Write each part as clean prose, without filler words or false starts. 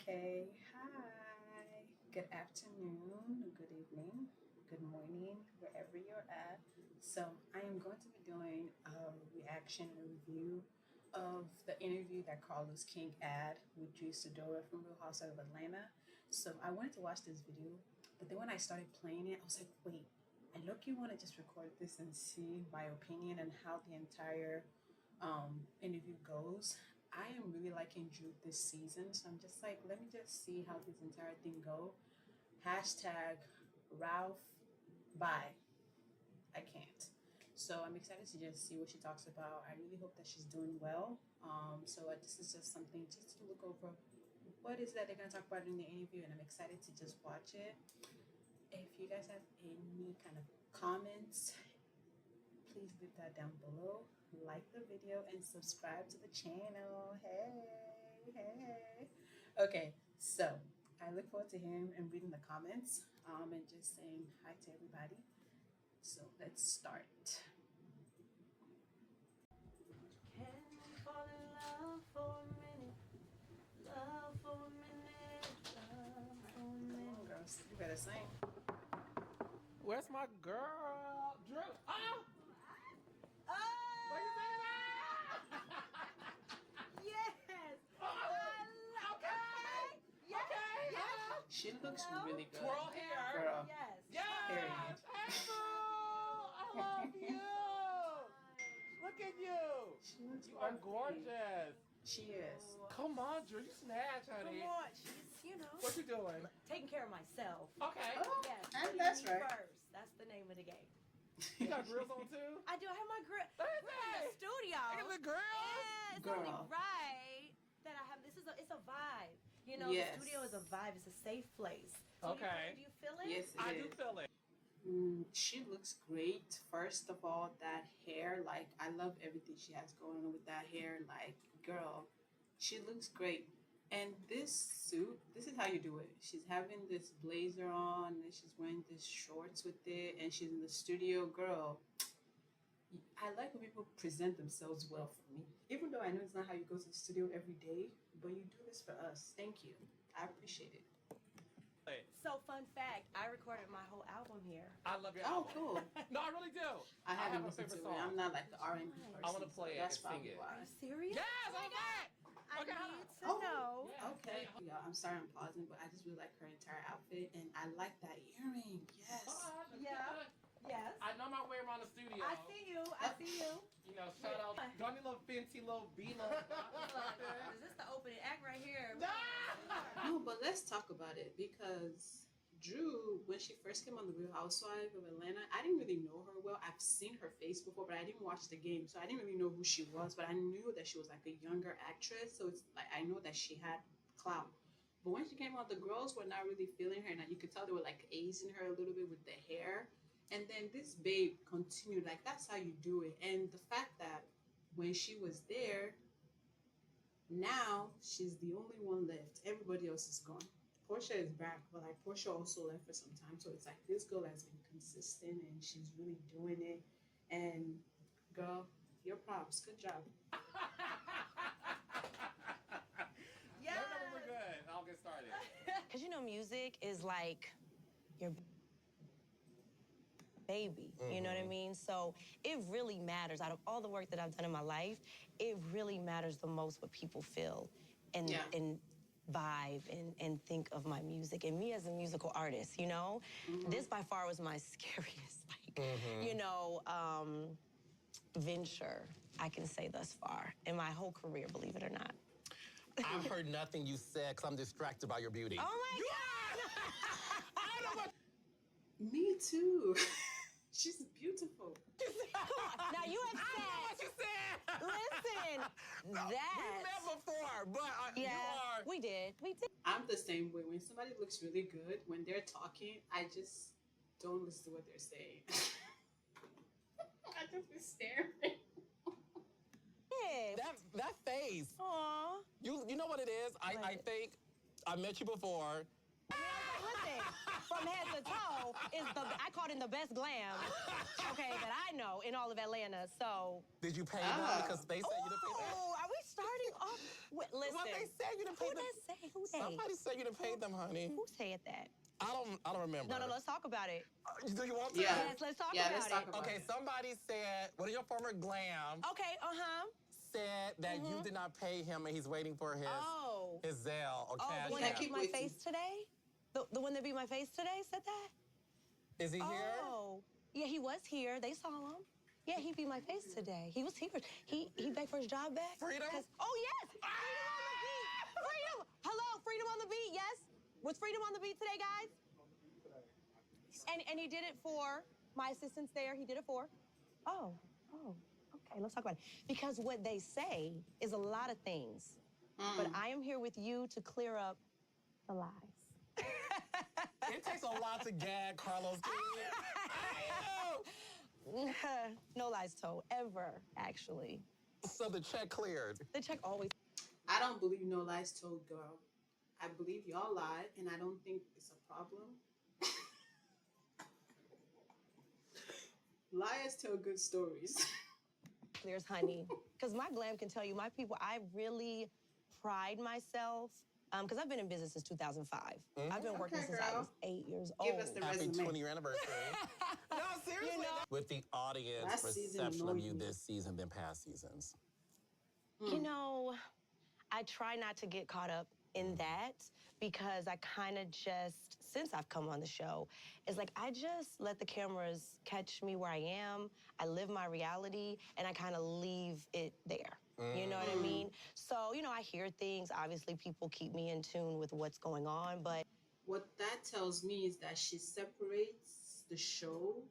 Okay, hi. Good afternoon, good evening, good morning, wherever you're at. So, I am going to be doing a reaction and review of the interview that Carlos King had with Sidora from Real Housewives of Atlanta. So, I wanted to watch this video, but then when I started playing it, I was like, wait, I look you want to just record this and see my opinion and how the entire interview goes. I am really liking Drew this season, so I'm just like, let me just see how this entire thing go. Hashtag Ralph, bye. I can't. So I'm excited to just see what she talks about. I really hope that she's doing well. This is just something just to look over. What is that they're gonna talk about in the interview, and I'm excited to just watch it. If you guys have any kind of comments, please leave that down below. Like the video and subscribe to the channel. Hey, hey. Okay, so I look forward to hearing and reading the comments and just saying hi to everybody. So let's start. Can we fall in love for a minute? Love for a minute. Love for a Come on, minute. girls. You better sing. Where's my girl? Drew. Oh! What you saying that? Yes! Okay! Yes! Okay! Yes! She looks Hello? really good. Twirl hair. Girl. Yes! Yes! Hey, boo! I love you! Look at you! She looks You are lovely. gorgeous. She is. Come on, Drew. You snatch, honey. Come on, she's, What you doing? taking care of myself. Okay. Oh, Yes, and putting that's me right. first. That's the name of the game. You got grills on too? I do. I have my grill. What is We're in that? the studio. Look at the girls. Yeah, it's Girl. only right that I have. It's a vibe. You know, Yes. the studio is a vibe. It's a safe place. Okay. Do you feel it? Yes, it I is. do feel it. She looks great. First of all, that hair, like, I love everything she has going on with that hair. Like, girl, she looks great. And this suit, this is how you do it. She's having this blazer on, and she's wearing this shorts with it, and she's in the studio. Girl, I like when people present themselves well for me. Even though I know it's not how you go to the studio every day, but you do this for us. Thank you. I appreciate it. So, fun fact: I recorded my whole album here. I love your Oh, album. cool. No, I really do. I haven't have a listened to favorite it. song. I'm not like the R&B person. I wanna play it That's and sing probably it. Are why. you serious? Yes, Oh my I'm God. back. I Okay, hold need on. to Oh, know. Yeah. okay. Yeah, I'm sorry I'm pausing, but I just really like her entire outfit, and I like that earring. Yes. Yeah. Yes. I know my way around the studio. I see you. I see you. You know, shout out. Do I need a little fancy little B little? Is this the opening act right here? No, but let's talk about it because Drew, when she first came on the Real Housewives of Atlanta, I didn't really know her well. I've seen her face before, but I didn't watch the game, so I didn't really know who she was. But I knew that she was like a younger actress, so it's like I know that she had clout. But when she came out, the girls were not really feeling her, and you could tell they were like azing her a little bit with the hair. And then this babe continued, like, that's how you do it. And the fact that when she was there, now she's the only one left. Everybody else is gone. Portia is back, but like Portia also left for some time. So it's like this girl has been consistent and she's really doing it. And girl, your props. Good job. Let me know when we're good. I'll get started. Because you know, music is like your baby, you know what I mean? So it really matters. Out of all the work that I've done in my life, it really matters the most what people feel and Yeah. and vibe and think of my music. And me as a musical artist, you know? This by far was my scariest, like, you know, venture, I can say thus far, in my whole career, believe it or not. I've heard nothing you said because I'm distracted by your beauty. Oh my God! Me too. She's beautiful. Now you have What said, you said? listen, We that. met before, but Yeah, you are. we did. I'm the same way. When somebody looks really good, when they're talking, I just don't listen to what they're saying. I just be staring. Yeah. That face. Aw. You know what it is? I What? think I met you before. Listen, from head to toe is I called it the best glam, okay, that I know in all of Atlanta. So, Did you pay them? Because they said you didn't pay them. oh, are we starting Oh, listen. What they said you didn't pay Who them. that say? Who they? Somebody said you didn't pay them, honey. Who said that? I don't remember. No, let's talk about it. Do you want to? Yeah. Yes, let's talk Yeah, about let's talk it. about Okay, it. somebody said, one of your former glam Okay, said that you did not pay him and he's waiting for his Zelle or Oh, cash the one Yeah, that app. beat keep my waiting. face today? The one that beat my face today said that? Is he here? Oh. Yeah, he was here. They saw him. Yeah, he beat my face today. He was here. He begged for his job back. Freedom? Oh, yes! Freedom on the beat! Freedom! Hello, freedom on the beat, yes? Was freedom on the beat today, guys? And he did it for my assistants there. He did it for. Oh, okay, let's talk about it. Because what they say is a lot of things. But I am here with you to clear up the lies. It takes a lot to gag Carlos. No lies told, ever, actually. So the check cleared. The check always. I don't believe no lies told, girl. I believe y'all lied, and I don't think it's a problem. Liars tell good stories. Clears, honey. Because my glam can tell you, my people, I really pride myself. Because I've been in business since 2005. I've been working Okay, since I girl. was 8 years old. Give us the Happy resume. 20-year anniversary. No, seriously. You know? With the audience Last season reception of annoyed you me. this season than past seasons. You know, I try not to get caught up in that because I kind of just, since I've come on the show, it's like I just let the cameras catch me where I am. I live my reality and I kind of leave it there. You know what I mean? So, you know, I hear things. Obviously, people keep me in tune with what's going on, but What that tells me is that she separates the show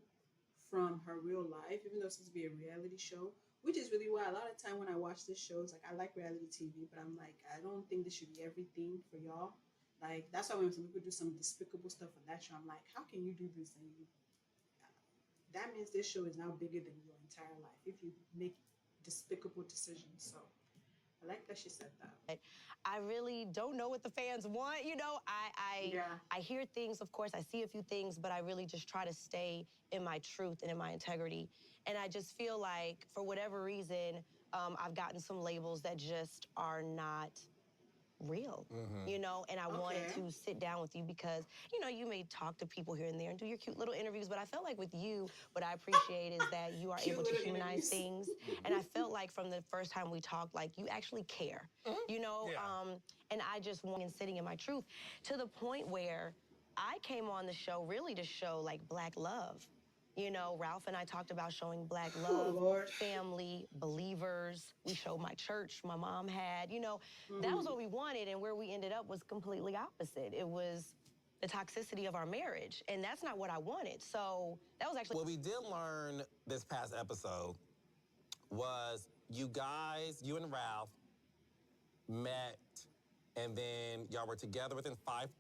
from her real life, even though it's supposed to be a reality show, which is really why a lot of time when I watch this shows, like I like reality TV, but I'm like, I don't think this should be everything for y'all. Like that's why when some people do some despicable stuff on that show, I'm like, how can you do this? And you, that means this show is now bigger than your entire life if you make despicable decisions. So I like that she said that. I really don't know what the fans want. You know, I hear things, of course, I see a few things, but I really just try to stay in my truth and in my integrity. And I just feel like, for whatever reason, I've gotten some labels that just are not real, you know, and I wanted Okay. to sit down with you because, you know, you may talk to people here and there and do your cute little interviews, but I felt like with you, what I appreciate is that you are Cute able to little humanize interviews. things. And I felt like from the first time we talked, like you actually care, you know, Yeah. and I just want and sitting in my truth to the point where I came on the show really to show like Black love. You know, Ralph and I talked about showing Black love, Lord. family, believers. We showed my church my mom had. You know, that was what we wanted, and where we ended up was completely opposite. It was the toxicity of our marriage, and that's not what I wanted. So that was actually. What we did learn this past episode was you guys, you and Ralph, met and then y'all were together within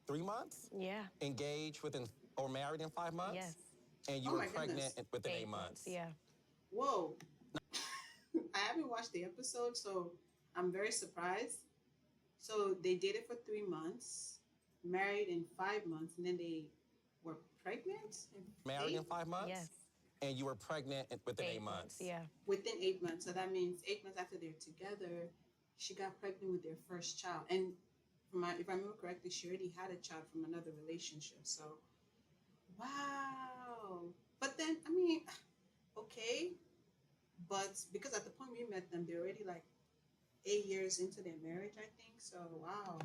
3 months? Yeah. Engaged within, or married in 5 months? Yes. And you Oh were my pregnant goodness. within 8 months. Yeah. Whoa. I haven't watched the episode, so I'm very surprised. So they dated for 3 months, married in 5 months, and then they were pregnant? Married in Eight? 5 months? Yes. And you were pregnant within 8 months. Yeah. Within 8 months. So that means 8 months after they're together, she got pregnant with their first child. And if I remember correctly, she already had a child from another relationship. So, wow. But then, I mean, okay. But because at the point we met them, they're already like 8 years into their marriage, I think. So, wow.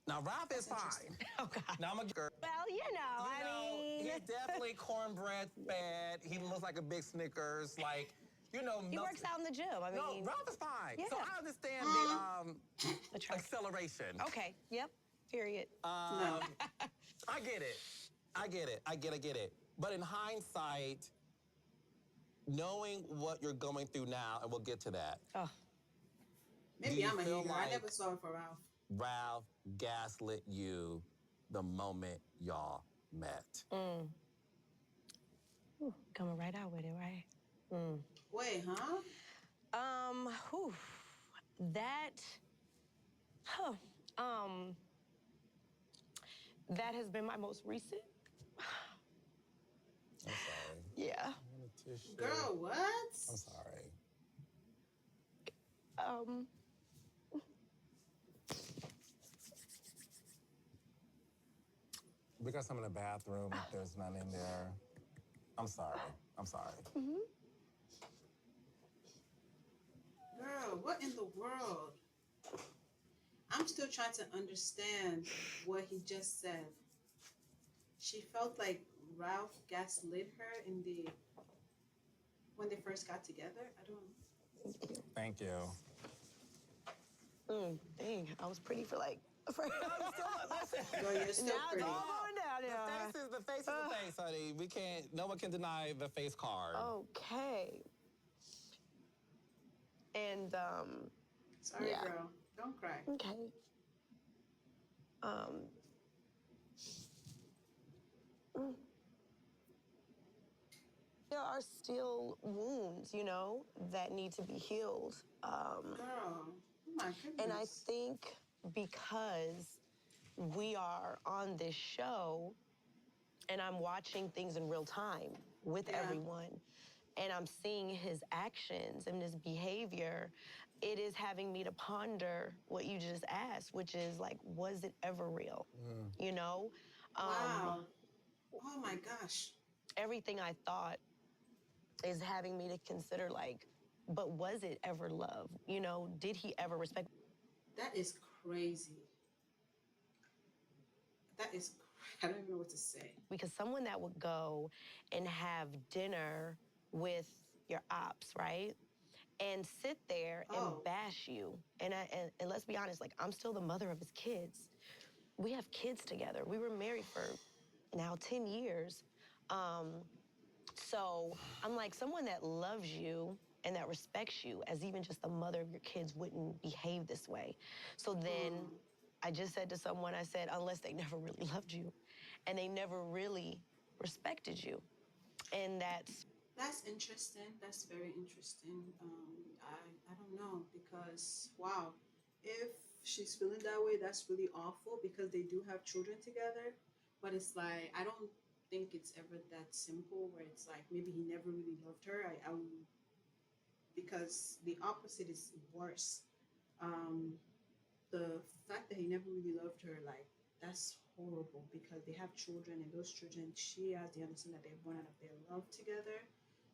Now, Ralph is That's interesting. fine. Oh, God. Now, I'm a girl. Well, you know, I mean. He's definitely cornbread fed. He looks like a big Snickers. Like, you know. He works out in the gym. I mean. No, Ralph is fine. Yeah. So I understand the Attract- acceleration. Okay. Yep. Period. No. I get it. I get it. But in hindsight, knowing what you're going through now, and we'll get to that, Oh. Maybe Do you I'm a feel hater. I like- never saw it for Ralph. Ralph gaslit you the moment y'all met. Ooh, coming right out with it, right? Wait, huh? Whew, that, that has been my most recent. I'm sorry. Yeah. Girl, what? I'm sorry. Because I'm in the bathroom, if there's none in there. I'm sorry. I'm sorry. Girl, what in the world? I'm still trying to understand what he just said. She felt like Ralph gaslit her in the when they first got together. I don't. Thank you. Dang, I was pretty for like. Girl, you're still Now it's pretty. all going down there. The face is the face, honey. We can't, no one can deny the face card. Okay. And, Sorry, yeah. girl. Don't cry. Okay. There are still wounds, you know, that need to be healed. Girl, oh my goodness. And I think because we are on this show and I'm watching things in real time with everyone and I'm seeing his actions and his behavior, it is having me to ponder what you just asked, which is like, was it ever real? You know? Wow. Oh my gosh. Everything I thought is having me to consider like, but was it ever love? You know, did he ever respect? That is crazy. That is, I don't even know what to say. Because someone that would go and have dinner with your ops, right? And sit there and bash you. And let's be honest, like, I'm still the mother of his kids. We have kids together. We were married for now 10 years. So I'm like, someone that loves you and that respects you as even just the mother of your kids wouldn't behave this way. So then I just said to someone, I said, unless they never really loved you and they never really respected you. And That's interesting. That's very interesting. I don't know because, wow, if she's feeling that way, that's really awful because they do have children together. But it's like, I don't think it's ever that simple where it's like maybe he never really loved her. Because the opposite is worse. The fact that he never really loved her, like, that's horrible because they have children and those children, she has the understanding that they're born out of their love together.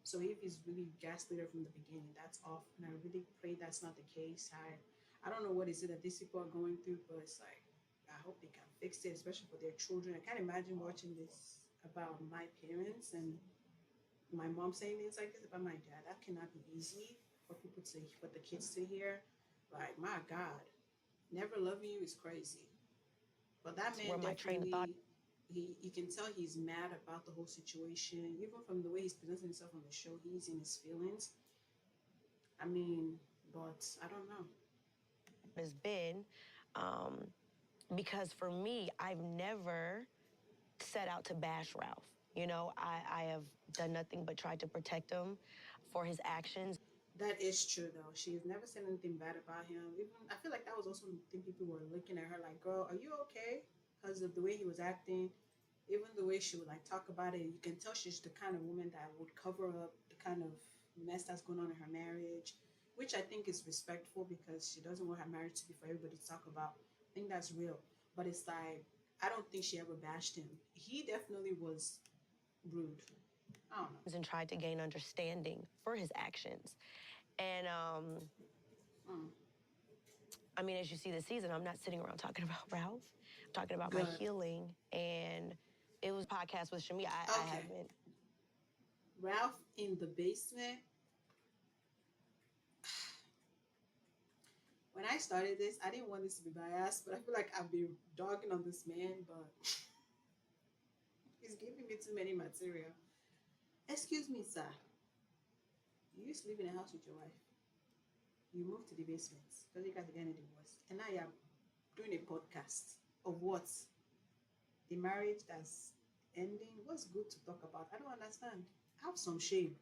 So if he's really gaslit her from the beginning, that's off. And I really pray that's not the case. I don't know what is it that these people are going through, but it's like I hope they can fix it, especially for their children. I can't imagine watching this about my parents and my mom saying things like this about my dad. That cannot be easy for people to for the kids to hear. Like, my God, never loving you is crazy. But that man definitely, you can tell he's mad about the whole situation. Even from the way he's presenting himself on the show, he's in his feelings. I mean, but I don't know. has been because for me, I've never set out to bash Ralph. You know, I have done nothing but tried to protect him for his actions. That is true, though. She's never said anything bad about him. Even I feel like that was also the thing people were looking at her like, "Girl, are you okay?" Because of the way he was acting, even the way she would like talk about it. You can tell she's the kind of woman that would cover up the kind of mess that's going on in her marriage, which I think is respectful because she doesn't want her marriage to be for everybody to talk about. I think that's real. But it's like I don't think she ever bashed him. He definitely was rude. I don't know. And tried to gain understanding for his actions. And I mean, as you see this season, I'm not sitting around talking about Ralph. I'm talking about my healing. And it was a podcast with Shamia. I haven't. Ralph in the basement. When I started this, I didn't want this to be biased, but I feel like I've been dogging on this man, but he's giving me too many material. Excuse me, sir. You used to live in a house with your wife. You moved to the basement because you guys are getting divorced. And now you're doing a podcast of what? The marriage that's ending? What's good to talk about? I don't understand. Have some shame.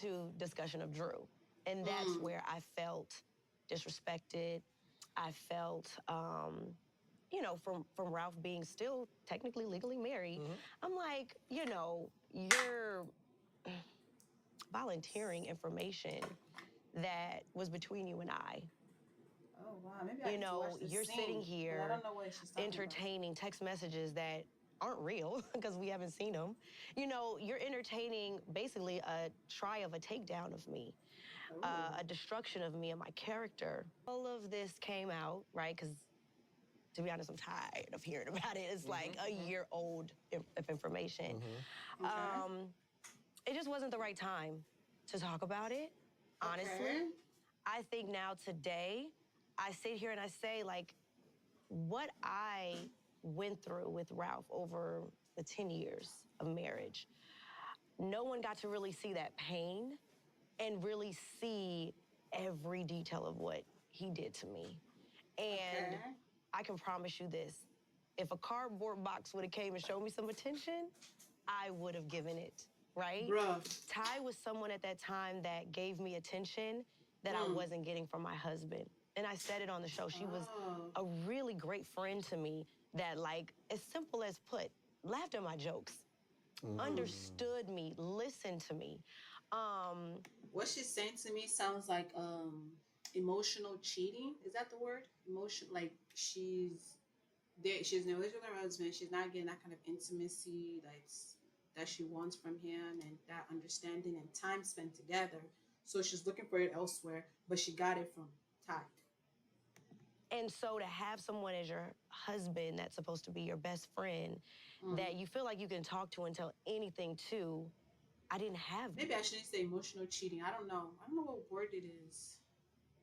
To discussion of Drew. And that's where I felt disrespected. I felt, you know, from Ralph being still technically legally married. I'm like, you know, you're volunteering information that was between you and I. Oh, wow. Maybe I You need to know, watch this you're scene, sitting 'cause here I don't know what she's talking entertaining text messages that aren't real because we haven't seen them. You know, you're entertaining basically a try of a takedown of me, a destruction of me and my character. All of this came out, right? Because to be honest, I'm tired of hearing about it. It's like a year old of information. It just wasn't the right time to talk about it, honestly. Okay. I think now today, I sit here and I say, like, what I went through with Ralph over the 10 years of marriage, no one got to really see that pain and really see every detail of what he did to me. And I can promise you this, if a cardboard box would have came and showed me some attention, I would have given it, right? Bruh. Ty was someone at that time that gave me attention that I wasn't getting from my husband. And I said it on the show. She was a really great friend to me that, like, as simple as put, laughed at my jokes, understood me, listened to me. What she's saying to me sounds like emotional cheating. Is that the word? Emotion, like she's there. She's in a relationship with her husband. She's not getting that kind of intimacy that she wants from him, and that understanding and time spent together. So she's looking for it elsewhere, but she got it from Ty. And so to have someone as your husband that's supposed to be your best friend, that you feel like you can talk to and tell anything to, I didn't have. Maybe I shouldn't say emotional cheating. I don't know. I don't know what word it is.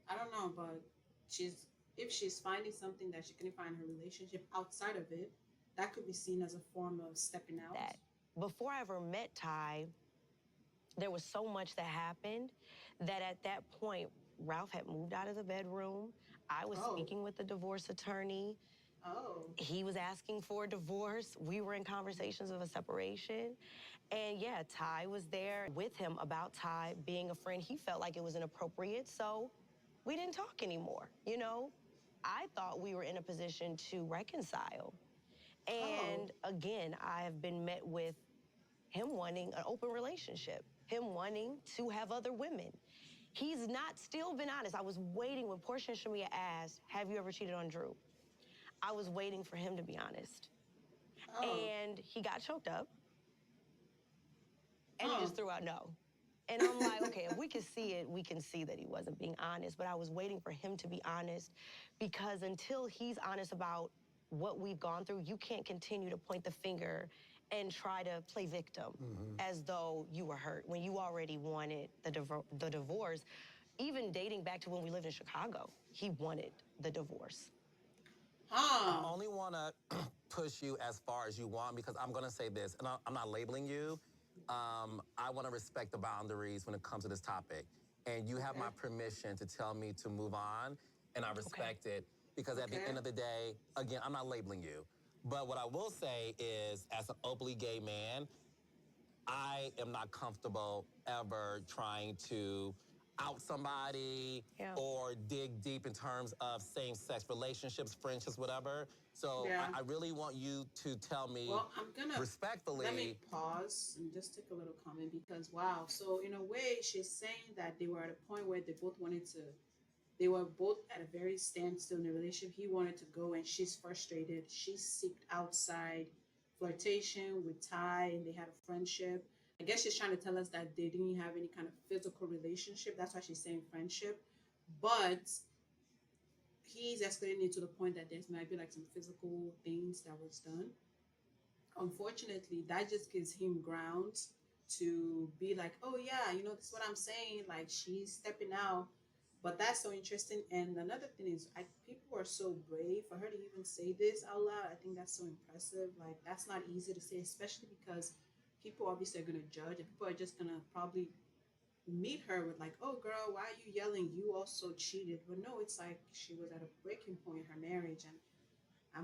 I don't know, but if she's finding something that she couldn't find in her relationship outside of it, that could be seen as a form of stepping out. That before I ever met Ty, there was so much that happened that at that point, Ralph had moved out of the bedroom. I was speaking with the divorce attorney. He was asking for a divorce. We were in conversations of a separation. And yeah, Ty was there with him about Ty being a friend. He felt like it was inappropriate, so we didn't talk anymore, you know? I thought we were in a position to reconcile. And again, I have been met with him wanting an open relationship, him wanting to have other women. He's not still been honest. I was waiting when Portia and Shamia asked, have you ever cheated on Drew? I was waiting for him to be honest. And he got choked up. And he just threw out no. And I'm like, okay, if we can see it, we can see that he wasn't being honest. But I was waiting for him to be honest because until he's honest about what we've gone through, you can't continue to point the finger and try to play victim as though you were hurt when you already wanted the divorce. Even dating back to when we lived in Chicago, he wanted the divorce. I only want to push you as far as you want because I'm going to say this, and I'm not labeling you. I want to respect the boundaries when it comes to this topic. And you have my permission to tell me to move on, and I respect it because at the end of the day, again, I'm not labeling you. But what I will say is, as an openly gay man, I am not comfortable ever trying to out somebody or dig deep in terms of same-sex relationships, friendships, whatever. So I really want you to tell me respectfully. Let me pause and just take a little comment because, wow. So in a way, she's saying that they were at a point where they were both at a very standstill in the relationship. He wanted to go and she's frustrated. She seeked outside flirtation with Ty and they had a friendship. I guess she's trying to tell us that they didn't have any kind of physical relationship. That's why she's saying friendship. But he's escalating it to the point that there might be like some physical things that was done. Unfortunately, that just gives him grounds to be like, oh yeah, you know, this is what I'm saying. Like she's stepping out. But that's so interesting. And another thing is, people are so brave for her to even say this out loud. I think that's so impressive. Like, that's not easy to say, especially because people obviously are going to judge. And people are just going to probably meet her with like, oh, girl, why are you yelling? You also cheated. But no, it's like she was at a breaking point in her marriage. And I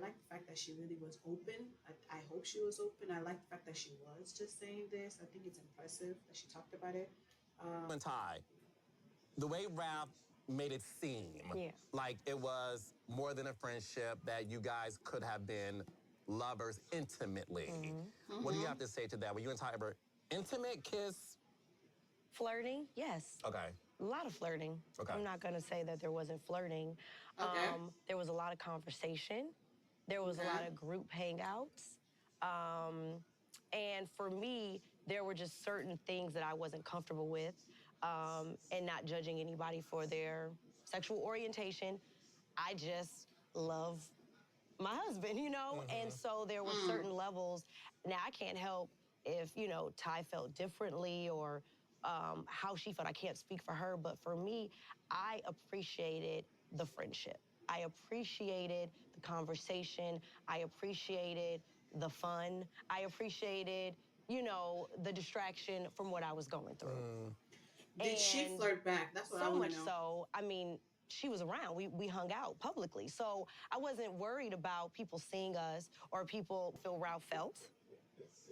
like the fact that she really was open. I hope she was open. I like the fact that she was just saying this. I think it's impressive that she talked about it. Ty. The way Ralph made it seem like it was more than a friendship, that you guys could have been lovers intimately. What do you have to say to that? Were you and Ty ever intimate, kiss? Flirting, yes. Okay. A lot of flirting. Okay. I'm not going to say that there wasn't flirting. There was a lot of conversation. There was a Okay. lot of group hangouts. And for me, there were just certain things that I wasn't comfortable with, and not judging anybody for their sexual orientation. I just love my husband, you know? And so there were certain levels. Now, I can't help if, you know, Ty felt differently or how she felt. I can't speak for her, but for me, I appreciated the friendship. I appreciated the conversation. I appreciated the fun. I appreciated, you know, the distraction from what I was going through. Did she And flirt back? That's what I so want to much know. so, I mean, she was around. We hung out publicly. So I wasn't worried about people seeing us or people feel Ralph felt,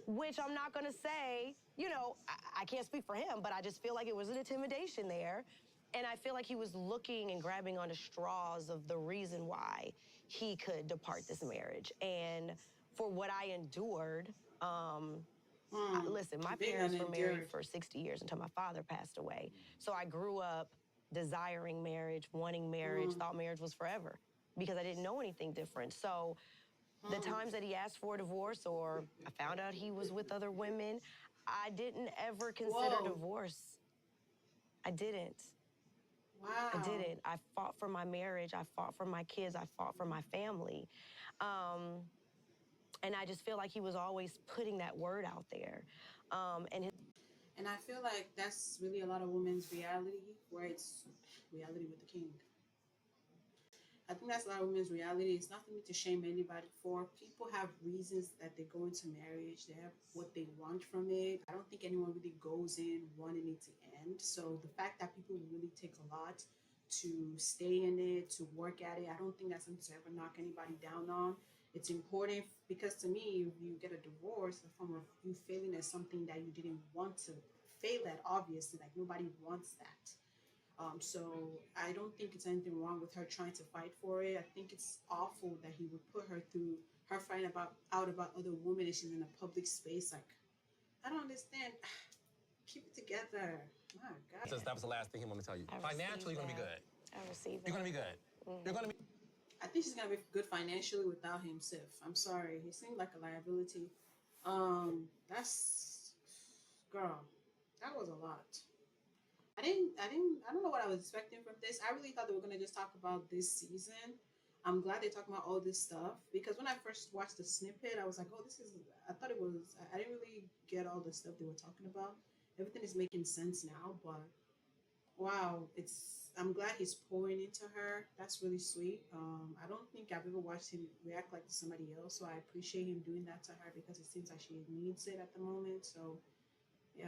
which I'm not going to say, you know, I can't speak for him, but I just feel like it was an intimidation there. And I feel like he was looking and grabbing onto straws of the reason why he could depart this marriage. And for what I endured, listen, my Big parents were married unendured. for 60 years until my father passed away. So I grew up desiring marriage, wanting marriage, thought marriage was forever because I didn't know anything different. So the times that he asked for a divorce or I found out he was with other women, I didn't ever consider Whoa. divorce. I didn't. Wow. I didn't. I fought for my marriage. I fought for my kids. I fought for my family. And I just feel like he was always putting that word out there. And And I feel like that's really a lot of women's reality, where it's reality with the king. I think that's a lot of women's reality. It's nothing to shame anybody for. People have reasons that they go into marriage. They have what they want from it. I don't think anyone really goes in wanting it to end. So the fact that people really take a lot to stay in it, to work at it, I don't think that's something to ever knock anybody down on. It's important because to me, if you get a divorce, a form of you failing at something that you didn't want to fail at, obviously, like nobody wants that. So I don't think it's anything wrong with her trying to fight for it. I think it's awful that he would put her through her finding out about other women and she's in a public space. Like, I don't understand. Keep it together. My God. Just that was the last thing he wanted to tell you. I Financially, you're received gonna be that. good. I received You're that. gonna be good. You're gonna be. I think she's gonna be good financially without him, Sif. I'm sorry. He seemed like a liability. That's girl. That was a lot. I don't know what I was expecting from this. I really thought they were gonna just talk about this season. I'm glad they're talking about all this stuff because when I first watched the snippet, I was like, oh, this is. I thought it was. I didn't really get all the stuff they were talking about. Everything is making sense now, but wow, it's. I'm glad he's pouring into her. That's really sweet. I don't think I've ever watched him react like to somebody else, so I appreciate him doing that to her because it seems like she needs it at the moment. So, yeah.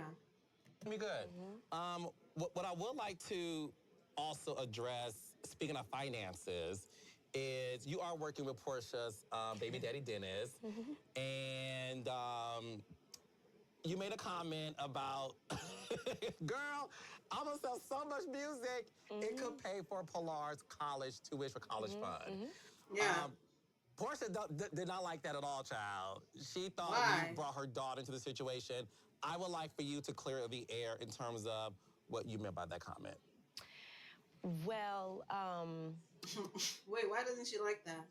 Be good. What I would like to also address, speaking of finances, is you are working with Portia's baby daddy Dennis, and you made a comment about, girl, I'm gonna sell so much music it could pay for Pilar's college tuition or college fund. Yeah. Portia did not like that at all, child. She thought Why? you brought her daughter into the situation. I would like for you to clear the air in terms of what you meant by that comment. Well, Wait, why doesn't she like that?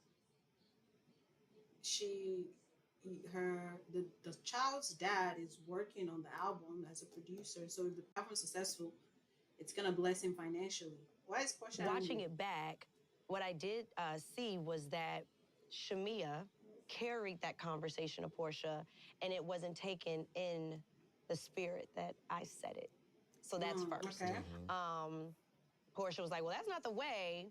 She, the child's dad is working on the album as a producer. So if the album's successful, it's gonna bless him financially. Why is Portia watching angry? it back, what I did see was that Shamia carried that conversation to Portia, and it wasn't taken in the spirit that I said it. So that's first. Okay. Portia was like, well, that's not the way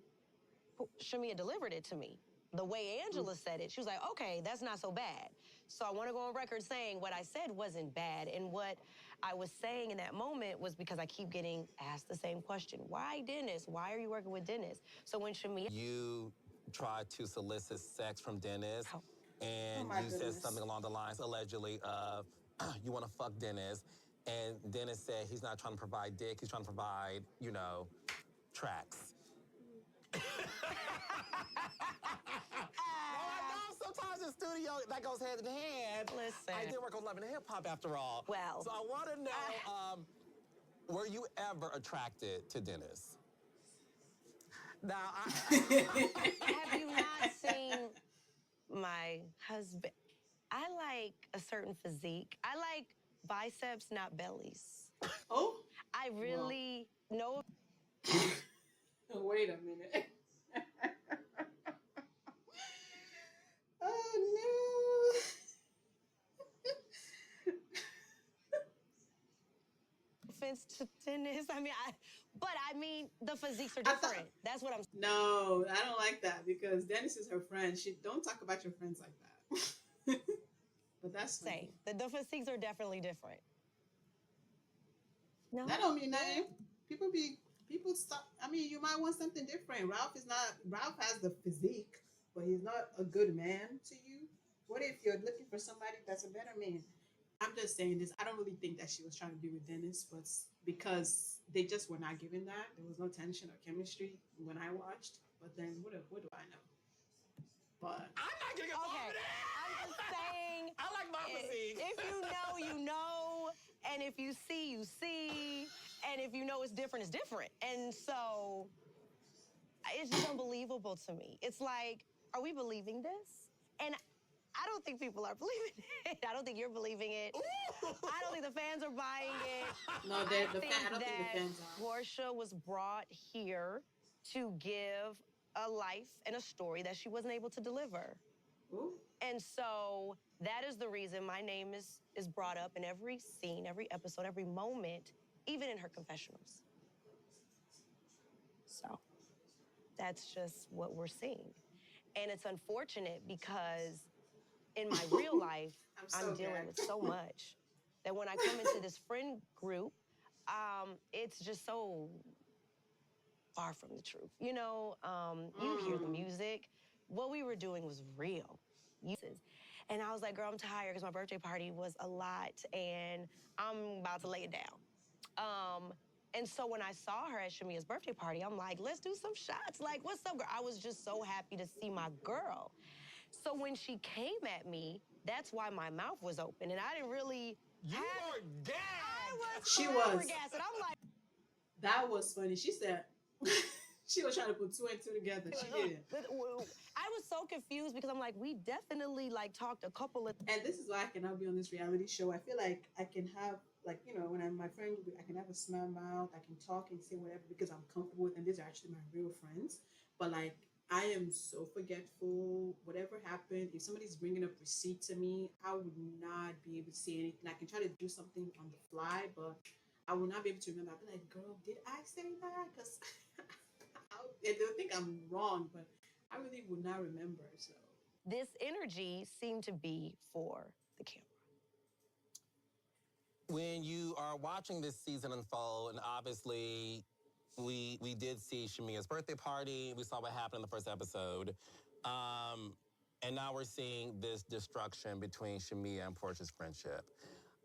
Shamia delivered it to me. The way Angela said it, she was like, okay, that's not so bad. So I want to go on record saying what I said wasn't bad. And what I was saying in that moment was because I keep getting asked the same question. Why Dennis? Why are you working with Dennis? So when Shamia... You tried to solicit sex from Dennis, Oh. and Oh my you said goodness. something along the lines, allegedly, of you want to fuck Dennis, and Dennis said he's not trying to provide dick, he's trying to provide, you know, tracks. Well, I know sometimes in studio that goes hand in hand. Listen. I did work on Love and Hip Hop after all. Well. So I want to know, were you ever attracted to Dennis? Now, Have you not seen certain physique. I like biceps, not bellies. Oh, I really know. wait a minute. Oh Offense to tennis. I mean, the physiques are I thought- different. That's what I'm. no. No, I don't like that because Dennis is her friend. She don't talk about your friends like that. But that's saying. funny. The physiques are definitely different. No. That don't mean nothing. People stop. I mean, you might want something different. Ralph has the physique, but he's not a good man to you. What if you're looking for somebody that's a better man? I'm just saying this. I don't really think that she was trying to be with Dennis, but because they just were not given that. There was no tension or chemistry when I watched. But then what do I know? But I'm not gonna get involved Okay, in it. I'm just saying. I like my physique. If you know, you know, and if you see, you see, and if you know it's different, it's different. And so it's just unbelievable to me. It's like, are we believing this? And I don't think people are believing it. I don't think you're believing it. I don't think the fans are buying it. no, I I don't think that the fans are. Portia was brought here to give a life and a story that she wasn't able to deliver. Ooh. And so that is the reason my name is brought up in every scene, every episode, every moment, even in her confessionals. So that's just what we're seeing. And it's unfortunate because in my real life, I'm dealing gagged. with so much that when I come into this friend group, it's just so far from the truth. You know, you hear the music. What we were doing was real. And I was like, girl, I'm tired because my birthday party was a lot and I'm about to lay it down. And so when I saw her at Shamia's birthday party, I'm like, let's do some shots. Like, what's up, girl? I was just so happy to see my girl. So when she came at me, that's why my mouth was open. And I didn't really You were gagged. I was She flabbergasted. I'm like, That was funny. She said she was trying to put two and two together. She didn't. I was so confused because I'm like, we definitely like talked a couple of. And this is why I cannot be on this reality show. I feel like I can have, like, you know, when I'm my friend, I can have a small mouth. I can talk and say whatever because I'm comfortable with them. These are actually my real friends. But like, I am so forgetful. Whatever happened, if somebody's bringing up receipt to me, I would not be able to say anything. I can try to do something on the fly, but I will not be able to remember. I'll be like, girl, did I say that? Because they'll think I'm wrong, but I really would not remember. So This energy seemed to be for the camera. When you are watching this season unfold, and obviously we did see Shamia's birthday party. We saw what happened in the first episode. And now we're seeing this destruction between Shamia and Portia's friendship.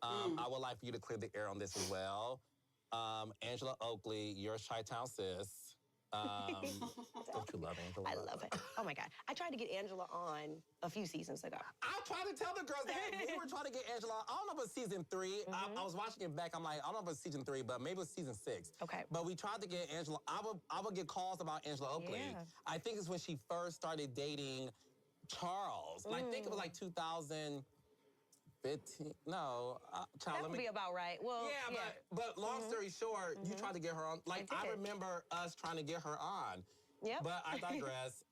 I would like for you to clear the air on this as well. Angela Oakley, your Chi-Town sis. Don't you love Angela? I love it. Oh my God. I tried to get Angela on a few seasons ago. I tried to tell the girls that we were trying to get Angela. I don't know if it was season 3. I was watching it back. I'm like, I don't know if it was season 3, but maybe it was season 6. Okay. But we tried to get Angela. I would get calls about Angela Oakley. Yeah. I think it's when she first started dating Charles. And I think it was like 2015. No, child, That would be about right. Well, yeah, but long story short, you tried to get her on. Like, I did. remember us trying to get her on. Yep. But I digress.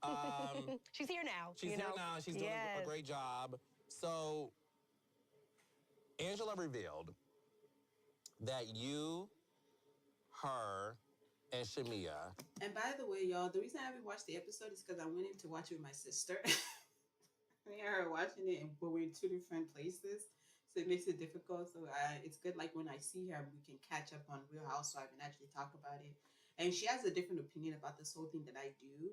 She's here now. She's here now. She's doing a great job. So, Angela revealed that you, her, and Shamia. And by the way, y'all, the reason I haven't watched the episode is because I went in to watch it with my sister. Me and her watching it, but we're in two different places, so it makes it difficult. So it's good, like when I see her, we can catch up on Real Housewives and actually talk about it. And she has a different opinion about this whole thing that I do,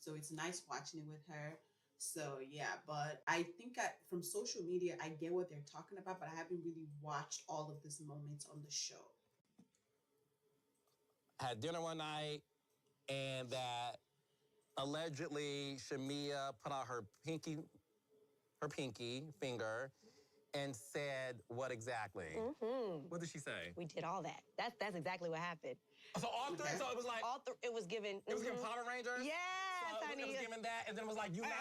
so it's nice watching it with her. So yeah, but I think from social media, I get what they're talking about, but I haven't really watched all of these moments on the show. Had dinner one night, and that allegedly Shamia put out her pinky finger and said what exactly? What did she say? We did all that. That's exactly what happened. So all three, so it was like, It was given. it was given Power Rangers? Yes, So it honey. was given that, and then it was like, unite.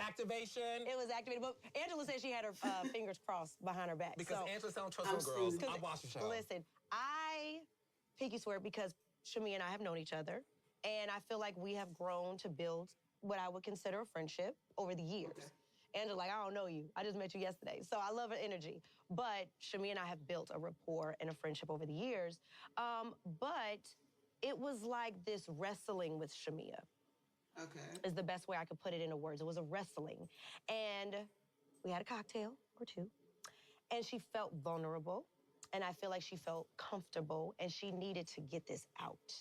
activation? It was activated. But Angela said she had her fingers crossed behind her back. Because so, Angela sounds trustful girls. I watched the show. Listen, I pinky swear because Shami and I have known each other, and I feel like we have grown to build what I would consider a friendship over the years. Okay. Angela, like, I don't know you. I just met you yesterday. So I love her energy. But Shami and I have built a rapport and a friendship over the years. But it was like this wrestling with Shamia. Okay. Is the best way I could put it into words. It was a wrestling. And we had a cocktail or two. And she felt vulnerable. And I feel like she felt comfortable and she needed to get this out.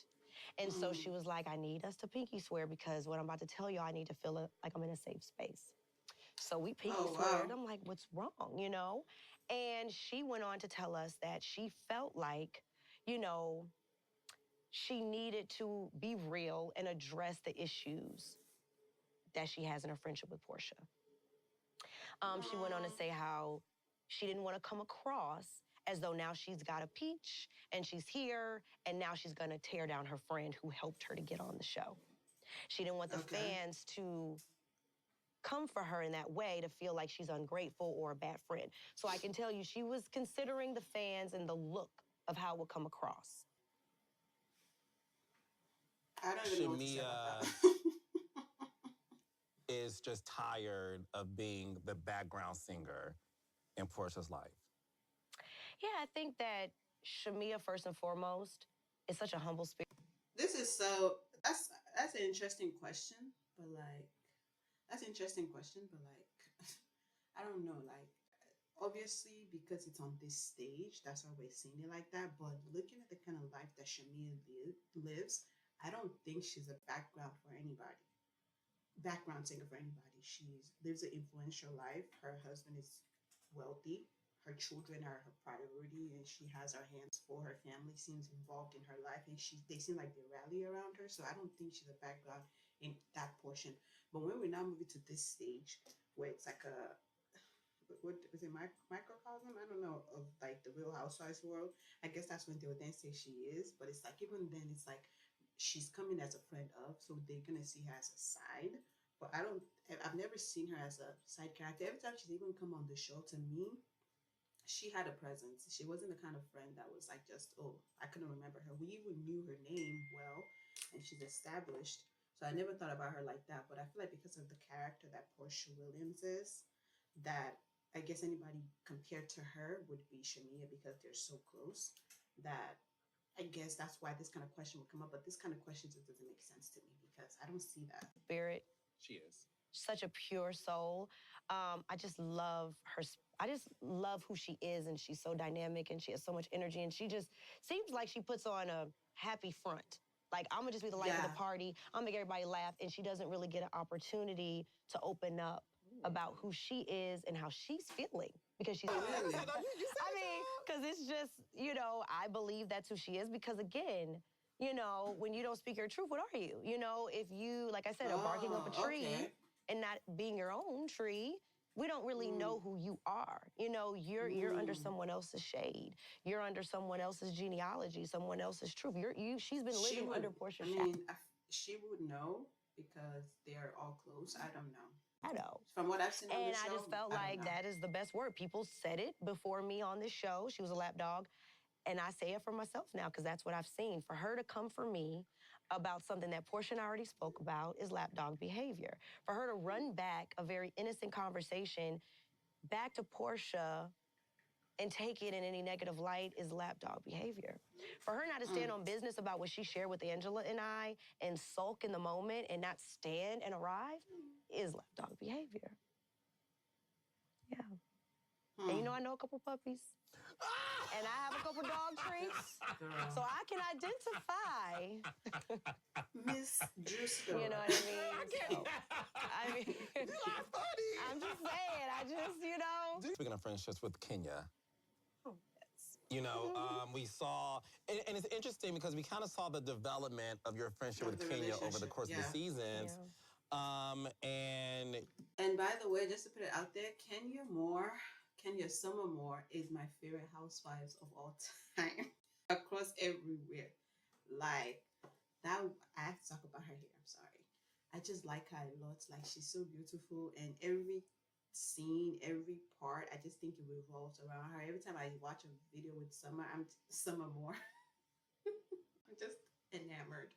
And so she was like, I need us to pinky swear because what I'm about to tell you, I need to feel like I'm in a safe space. So we pinky sweared. I'm like, what's wrong, you know? And she went on to tell us that she felt like, you know, she needed to be real and address the issues that she has in her friendship with Portia. She went on to say how she didn't want to come across as though now she's got a peach and she's here and now she's going to tear down her friend who helped her to get on the show. She didn't want the fans to come for her in that way to feel like she's ungrateful or a bad friend. So I can tell you she was considering the fans and the look of how it would come across. I don't even know what to say about that. Is just tired of being the background singer in Portia's life. Yeah, I think that Shamia, first and foremost, is such a humble spirit. That's an interesting question, but like I don't know, like obviously because it's on this stage, that's why we're seeing it like that. But looking at the kind of life that Shamia lives, I don't think she's a background singer for anybody. She lives an influential life. Her husband is wealthy. Her children are her priority, and she has her hands full. Her family seems involved in her life, and they seem like they rally around her. So I don't think she's a background in that portion. But when we're now moving to this stage, where it's like what is it, microcosm? I don't know, of like the Real Housewives world. I guess that's when they would then say she is. But it's like even then, it's like she's coming as a friend of, so they're gonna see her as a side. But I've never seen her as a side character. Every time she's even come on the show, to me, she had a presence. She wasn't the kind of friend that was like just, oh, I couldn't remember her. We even knew her name well, and she's established. So I never thought about her like that. But I feel like because of the character that Portia Williams is, that I guess anybody compared to her would be Shamia because they're so close. That I guess that's why this kind of question would come up. But this kind of question just doesn't make sense to me because I don't see that. Spirit. She is. Such a pure soul. I just love her. I just love who she is, and she's so dynamic, and she has so much energy, and she just seems like she puts on a happy front. Like, I'm gonna just be the life of the party. I'm gonna make everybody laugh, and she doesn't really get an opportunity to open up about who she is and how she's feeling because she's. Really? I mean, because it's just, you know, I believe that's who she is because again, you know, when you don't speak your truth, what are you? You know, if you, like I said, are barking up a tree and not being your own tree, we don't really know who you are. You know, you're under someone else's shade. You're under someone else's genealogy, someone else's truth. She's been living under Portia's shadow. She would know because they're all close. I don't know. I know. From what I've seen on the show, and I just felt like that is the best word. People said it before me on this show. She was a lapdog. And I say it for myself now because that's what I've seen. For her to come for me about something that Portia and I already spoke about is lapdog behavior. For her to run back a very innocent conversation back to Portia and take it in any negative light is lapdog behavior. For her not to stand on business about what she shared with Angela and I and sulk in the moment and not stand and arrive is lapdog behavior. Yeah. And you know, I know a couple puppies. And I have a couple dog treats. So I can identify Miss Juicer. You know what I mean? I'm just saying, you know. Speaking of friendships with Kenya, Oh, yes. you know, we saw, and it's interesting because we kind of saw the development of your friendship with Kenya over the course of the seasons. And by the way, just to put it out there, Kenya Summer Moore is my favorite housewives of all time across everywhere. Like that, I have to talk about her here. I'm sorry. I just like her a lot. Like she's so beautiful, and every scene, every part, I just think it revolves around her. Every time I watch a video with Summer, I'm Summer more. I'm just enamored,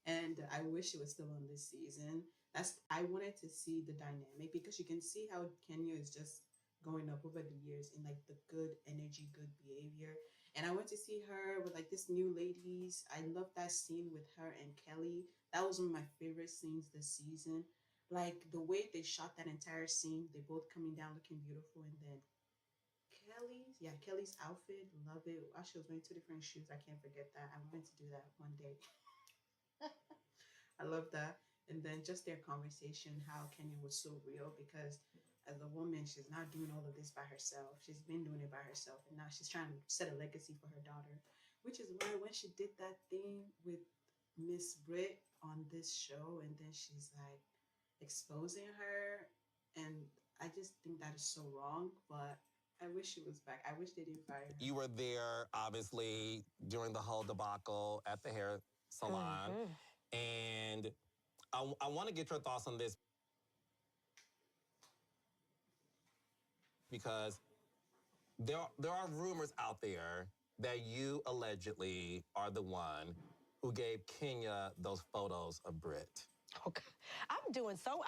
and I wish it was still on this season. That's I wanted to see the dynamic because you can see how Kenya is just going up over the years in like the good energy, good behavior. And I went to see her with like this new ladies. I love that scene with her and Kelly. That was one of my favorite scenes this season. Like the way they shot that entire scene, they both coming down looking beautiful, and then Kelly's outfit, love it. She was wearing two different shoes. I can't forget that. I wanted to do that one day. I love that. And then just their conversation, how Kenya was so real because as a woman, she's not doing all of this by herself. She's been doing it by herself, and now she's trying to set a legacy for her daughter. Which is why when she did that thing with Miss Brit on this show, and then she's like exposing her, and I just think that is so wrong. But I wish she was back. I wish they didn't fire her. You were there, obviously, during the whole debacle at the hair salon. And I want to get your thoughts on this because there are rumors out there that you allegedly are the one who gave Kenya those photos of Brit. Okay. I'm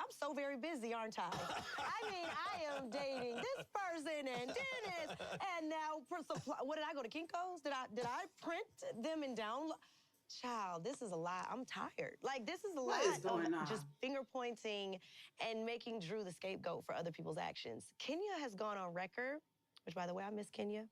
so very busy, aren't I? I mean, I am dating this person and Dennis, and now for supply. What did I go to Kinko's? Did I print them and download? Child, this is a lot. I'm tired. Like this is a What lot is going of on? just finger pointing and making Drew the scapegoat for other people's actions. Kenya has gone on record, which by the way, I miss Kenya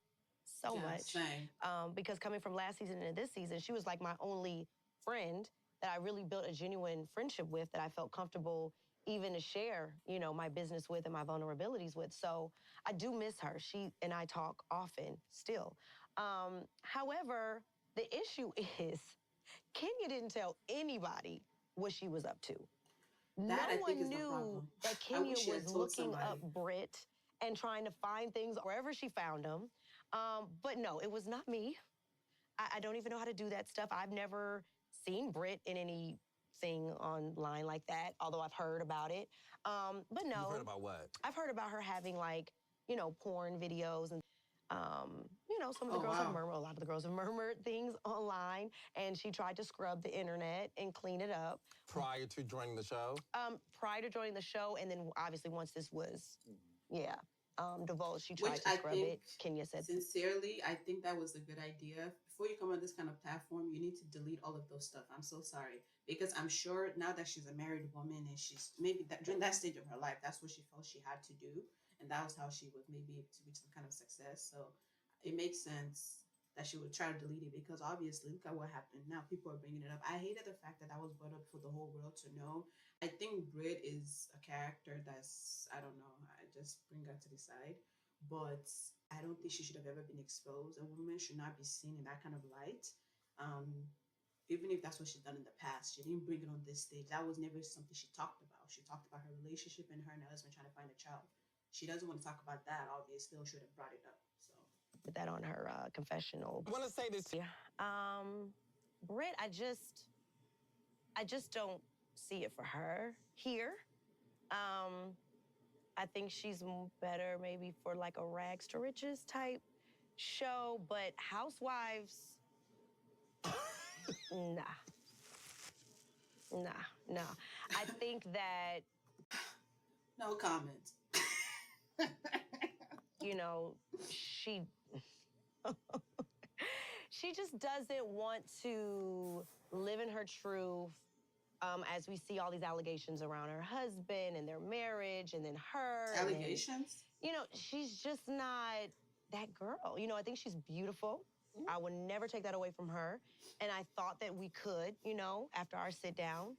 so much. Same. Because coming from last season into this season, she was like my only friend that I really built a genuine friendship with that I felt comfortable even to share, my business with and my vulnerabilities with. So I do miss her. She and I talk often still. However, the issue is Kenya didn't tell anybody what she was up to. That, I No think, one is the knew problem. that I Kenya wish she had was told looking up somebody. Brit and trying to find things wherever she found them. But no, it was not me. I don't even know how to do that stuff. I've never seen Brit in anything online like that, although I've heard about it. But no. You've heard about what? I've heard about her having like, porn videos and some of the Oh, girls have wow. murmured, a lot of the girls have murmured things online, and she tried to scrub the internet and clean it up. Prior to joining the show? Prior to joining the show, and then obviously once this was, divulged, she Which tried to I scrub think, it. Kenya said, sincerely, I think that was a good idea. Before you come on this kind of platform, you need to delete all of those stuff. I'm so sorry. Because I'm sure now that she's a married woman and she's maybe that during that stage of her life, that's what she felt she had to do. And that was how she was maybe able to reach some kind of success. So it makes sense that she would try to delete it because obviously look at what happened. Now people are bringing it up. I hated the fact that that was brought up for the whole world to know. I think Brit is a character that's, I don't know, I just bring her to the side. But I don't think she should have ever been exposed. A woman should not be seen in that kind of light. Um, Even if that's what she's done in the past, she didn't bring it on this stage. That was never something she talked about. She talked about her relationship and her and her husband trying to find a child. She doesn't want to talk about that, obviously, or should have brought it up. So put that on her confessional. I want to say this. Brit, I just don't see it for her here. I think she's better maybe for like a rags to riches type show, but Housewives, nah. I think that, no comment. she she just doesn't want to live in her truth. As we see all these allegations around her husband and their marriage, and then her. Allegations? She's just not that girl. I think she's beautiful. I would never take that away from her. And I thought that we could, after our sit down.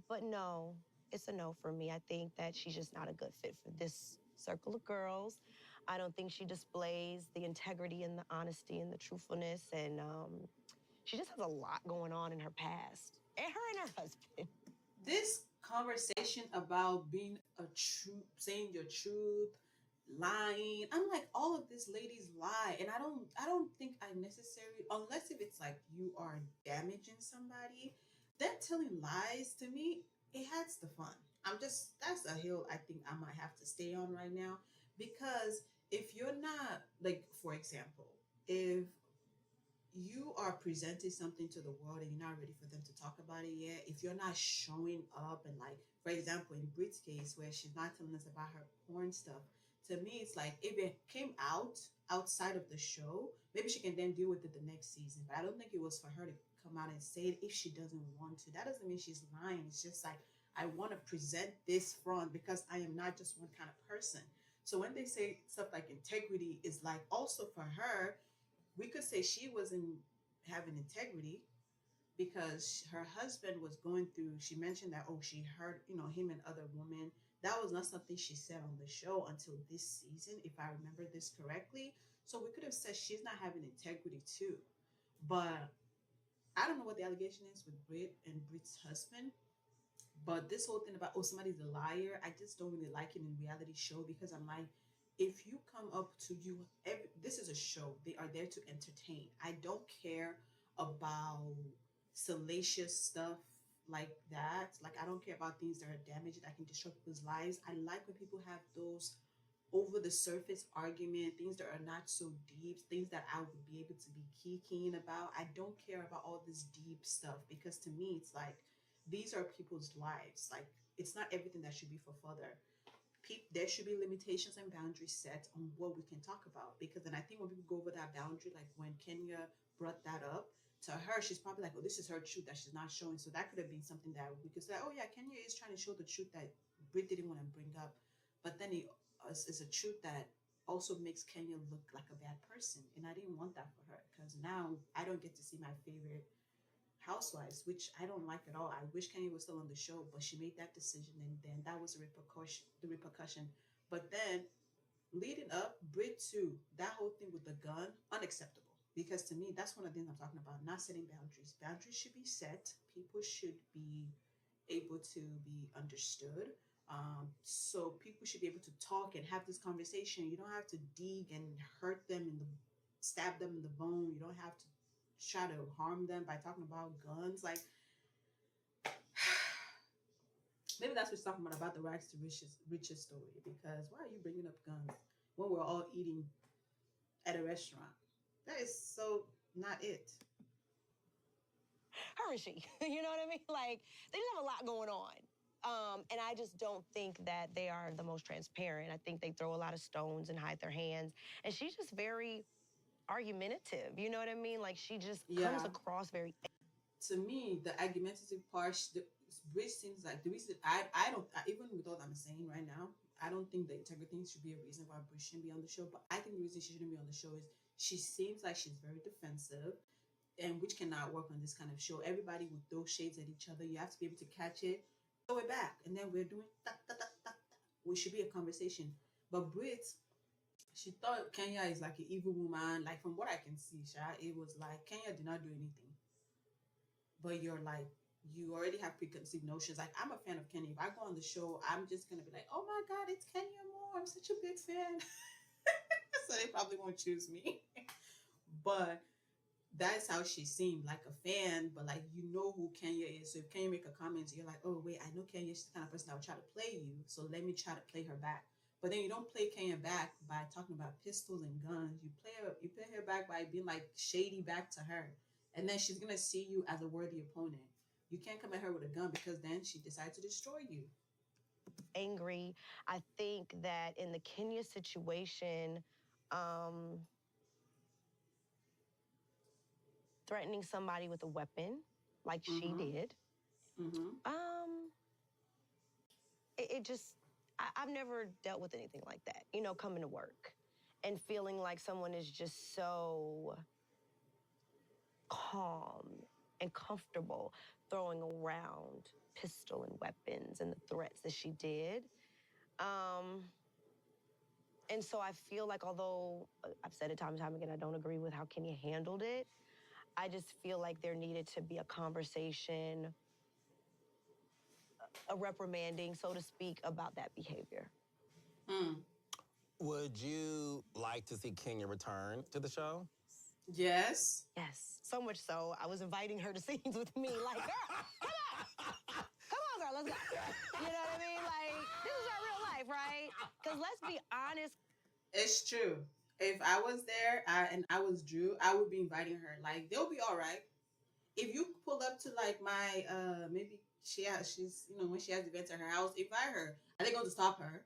But no, it's a no for me. I think that she's just not a good fit for this circle of girls. I don't think she displays the integrity and the honesty and the truthfulness. And she just has a lot going on in her past. And her and her husband. This conversation about being a true, saying your truth, lying. I'm like, all of these ladies lie, and I don't think I necessarily, unless if it's like you are damaging somebody, them telling lies to me. it adds the fun. That's a hill I think I might have to stay on right now, because if you're not, like, for example, if you are presenting something to the world and you're not ready for them to talk about it yet, if you're not showing up and, like, for example, in Brit's case where she's not telling us about her porn stuff, to me it's like if it came out outside of the show, maybe she can then deal with it the next season. But I don't think it was for her to come out and say it if she doesn't want to. That doesn't mean she's lying. It's just like, I want to present this front because I am not just one kind of person. So when they say stuff like integrity is like also for her, we could say she wasn't having integrity because her husband was going through, she mentioned that, oh, she heard, him and other women. That was not something she said on the show until this season, if I remember this correctly. So we could have said she's not having integrity too. But I don't know what the allegation is with Brit and Brit's husband. But this whole thing about, oh, somebody's a liar, I just don't really like it in reality show, because I'm like, if you come up to you, this is a show. They are there to entertain. I don't care about salacious stuff like that. Like, I don't care about things that are damaging, that can destroy people's lives. I like when people have those over the surface argument, things that are not so deep, things that I would be able to be keen about. I don't care about all this deep stuff, because to me, it's like, these are people's lives. Like, it's not everything that should be for further. There should be limitations and boundaries set on what we can talk about, because then I think when people go over that boundary, like when Kenya brought that up to her, she's probably like, oh, this is her truth that she's not showing. So that could have been something that we could say, oh yeah, Kenya is trying to show the truth that Brit didn't want to bring up. But then it is a truth that also makes Kenya look like a bad person, and I didn't want that for her, because now I don't get to see my favorite housewives, which I don't like at all. I wish Kenya was still on the show, but she made that decision, and then that was a repercussion. The repercussion. But then leading up, Brit too, that whole thing with the gun, unacceptable. Because to me, that's one of the things I'm talking about. Not setting boundaries. Boundaries should be set. People should be able to be understood. So people should be able to talk and have this conversation. You don't have to dig and hurt them and stab them in the bone. You don't have to try to harm them by talking about guns. Like, maybe that's what she's talking about the rags to riches story. Because why are you bringing up guns when we're all eating at a restaurant? That is so not it. Her is she? You know what I mean? Like, they just have a lot going on. And I just don't think that they are the most transparent. I think they throw a lot of stones and hide their hands. And she's just very argumentative. You know what I mean? Like, she just comes across very. To me, the argumentative part, Brit seems like the reason I don't, even with all I'm saying right now, I don't think the integrity thing should be a reason why Brit shouldn't be on the show. But I think the reason she shouldn't be on the show is she seems like she's very defensive, and which cannot work on this kind of show. Everybody would throw shades at each other. You have to be able to catch it, throw it back, and then we're doing ta ta ta ta. Which should be a conversation. But Brit, she thought Kenya is like an evil woman. Like, from what I can see, it was like Kenya did not do anything. But you're like, you already have preconceived notions. Like, I'm a fan of Kenya. If I go on the show, I'm just gonna be like, oh my God, it's Kenya Moore. I'm such a big fan. So they probably won't choose me. But that's how she seemed, like a fan, but like, you know who Kenya is. So if Kenya make a comment, you're like, oh wait, I know Kenya. She's the kind of person that would try to play you. So let me try to play her back. But then you don't play Kenya back by talking about pistols and guns. You play her back by being like shady back to her, and then she's gonna see you as a worthy opponent. You can't come at her with a gun, because then she decides to destroy you. Angry. I think that in the Kenya situation, threatening somebody with a weapon, like she did, it just, I've never dealt with anything like that, you know, coming to work and feeling like someone is just so calm and comfortable throwing around pistol and weapons and the threats that she did. And so I feel like, although I've said it time and time again, I don't agree with how Kenya handled it, I just feel like there needed to be a conversation, a reprimanding, so to speak, about that behavior. Would you like to see Kenya return to the show? Yes. Yes. So much so, I was inviting her to scenes with me. Like, girl, come on. Come on, girl, What's going You know what I mean? Like, this is our real life, right? Because let's be honest. It's true. If I was there and I was Drew, I would be inviting her. Like they'll be all right. If you pull up to like my maybe she's when she has events at her house, invite her. Are they going to stop her?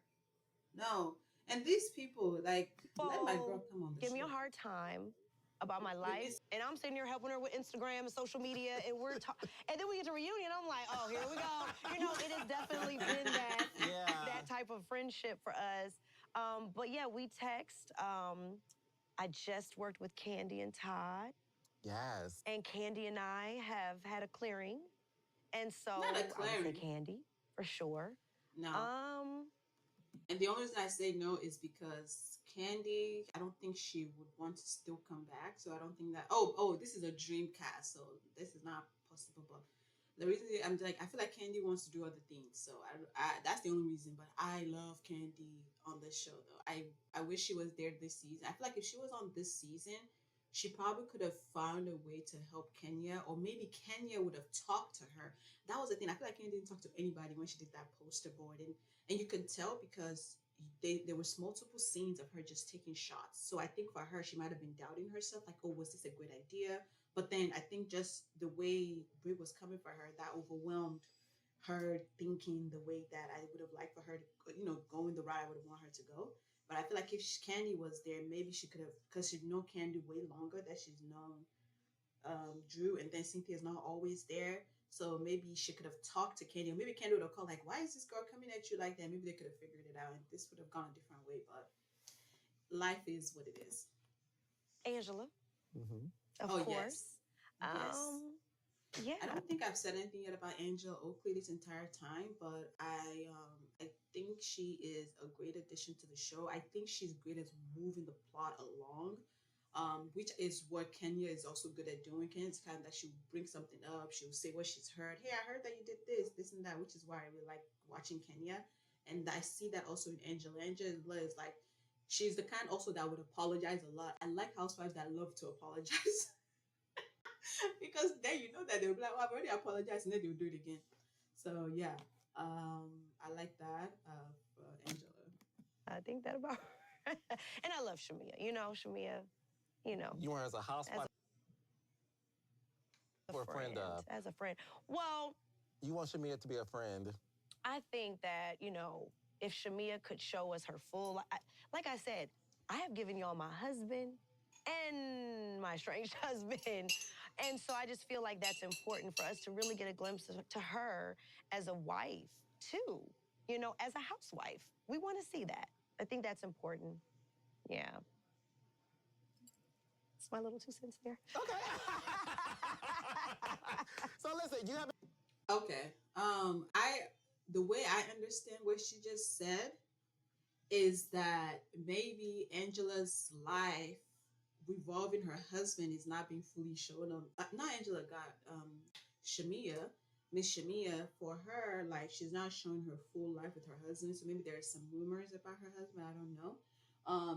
No. And these people like let my girl come on the Give me show. a hard time about my You'll life, be and I'm sitting here helping her with Instagram and social media, and and then we get to reunion. I'm like, oh, here we go. It has definitely been that type of friendship for us. But yeah, we text. I just worked with Candy and Todd. Yes. And Candy and I have had a clearing. And so not a I would say clearing. Candy for sure. No. Um, And the only reason I say no is because Candy, I don't think she would want to still come back. So I don't think that. Oh, this is a dream cast, so this is not possible. But the reason I'm like, I feel like Candy wants to do other things. So that's the only reason. But I love Candy on this show, though. I wish she was there this season. I feel like if she was on this season, she probably could have found a way to help Kenya, or maybe Kenya would have talked to her. That was the thing. I feel like Kenya didn't talk to anybody when she did that poster board, and you can tell because there was multiple scenes of her just taking shots. So I think for her, she might have been doubting herself, like, oh, was this a good idea? But then I think just the way Brie was coming for her, that overwhelmed her thinking the way that I would have liked for her to, go in the route I would have want her to go. But I feel like if Candy was there, maybe she could have, because she'd known Candy way longer that she's known Drew, and then Cynthia's not always there. So maybe she could have talked to Candy, or maybe Candy would have called, like, why is this girl coming at you like that? Maybe they could have figured it out, and this would have gone a different way. But life is what it is. Angela, of Oh, course. yes. Yeah. I don't think I've said anything yet about Angela Oakley this entire time, but I think she is a great addition to the show. I think she's great at moving the plot along, which is what Kenya is also good at doing. Kenya's kind of that she'll bring something up, she'll say what she's heard. Hey, I heard that you did this and that, which is why I really like watching Kenya. And I see that also in Angela. Angela is like, she's the kind also that would apologize a lot. I like housewives that love to apologize. Because then you know that they'll be like, well, I've already apologized, and then they'll do it again. So yeah, I like that for Angela. I think that about her. And I love Shamia. Shamia, You want her as a housewife or a friend of? As a friend. Well, you want Shamia to be a friend. I think that, if Shamia could show us her full, like I said, I have given y'all my husband and my estranged husband. And so I just feel like that's important for us to really get a glimpse to her as a wife, too. As a housewife. We want to see that. I think that's important. Yeah. It's my little 2 cents there. Okay. So listen, you have. Okay. The way I understand what she just said is that maybe Angela's life revolving her husband is not being fully shown on. Not Angela, got Shamia, Miss Shamia. For her, like she's not showing her full life with her husband. So maybe there's some rumors about her husband. I don't know.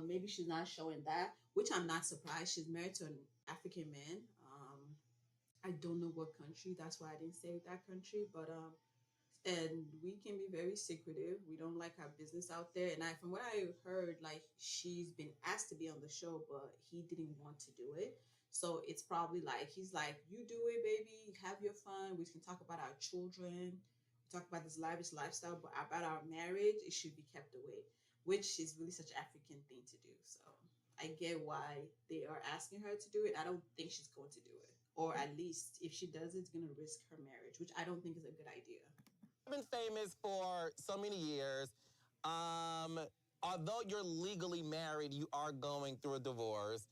Maybe she's not showing that, which I'm not surprised. She's married to an African man. I don't know what country. That's why I didn't say that country. But and we can be very secretive. We don't like our business out there. And from what I heard, like she's been asked to be on the show, but he didn't want to do it. So it's probably like he's like, you do it, baby. Have your fun. We can talk about our children. We talk about this lavish lifestyle, but about our marriage, it should be kept away, which is really such an African thing to do. So I get why they are asking her to do it. I don't think she's going to do it, or at least if she does, it's going to risk her marriage, which I don't think is a good idea. Been famous for so many years. Although you're legally married, you are going through a divorce.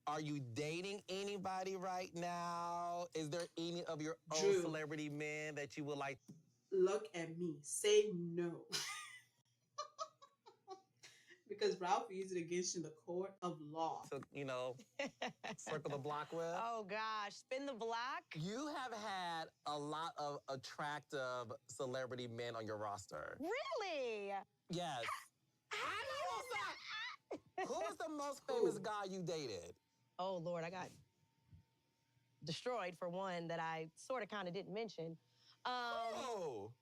Are you dating anybody right now? Is there any of your own celebrity men that you would like? Look at me. Say no. Because Ralph used it against you in the court of law. To, circle the block with? Oh, gosh. Spin the block? You have had a lot of attractive celebrity men on your roster. Really? Yes. Who was the most famous guy you dated? Oh, Lord, I got destroyed for one that I sort of kind of didn't mention. Oh.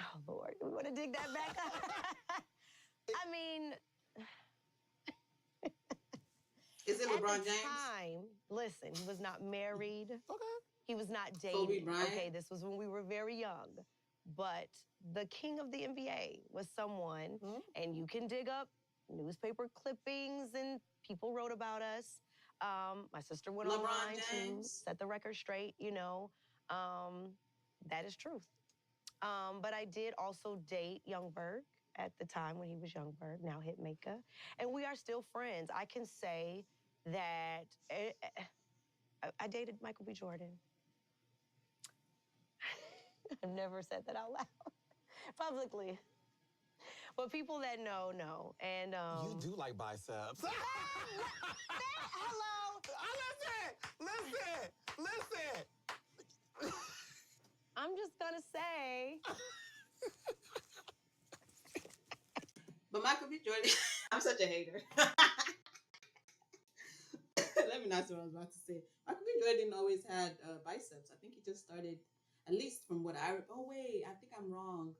Oh, Lord, we want to dig that back up? I mean, Is it at LeBron the James? time, listen, he was not married. Okay. He was not Kobe dating. Bryant? Okay, this was when we were very young. But the king of the NBA was someone, and you can dig up newspaper clippings and people wrote about us. My sister went LeBron online to James? set the record straight, you know. That is truth. But I did also date Young Berg at the time when he was Young Berg, now Hitmaker. And we are still friends. I can say that I dated Michael B. Jordan. I've never said that out loud publicly. But people that know. And You do like biceps. hello. Listen. I'm just gonna say. But Michael B. Jordan, I'm such a hater. Let me not say what I was about to say. Michael B. Jordan always had biceps. I think he just started, at least from what I. Oh wait, I think I'm wrong.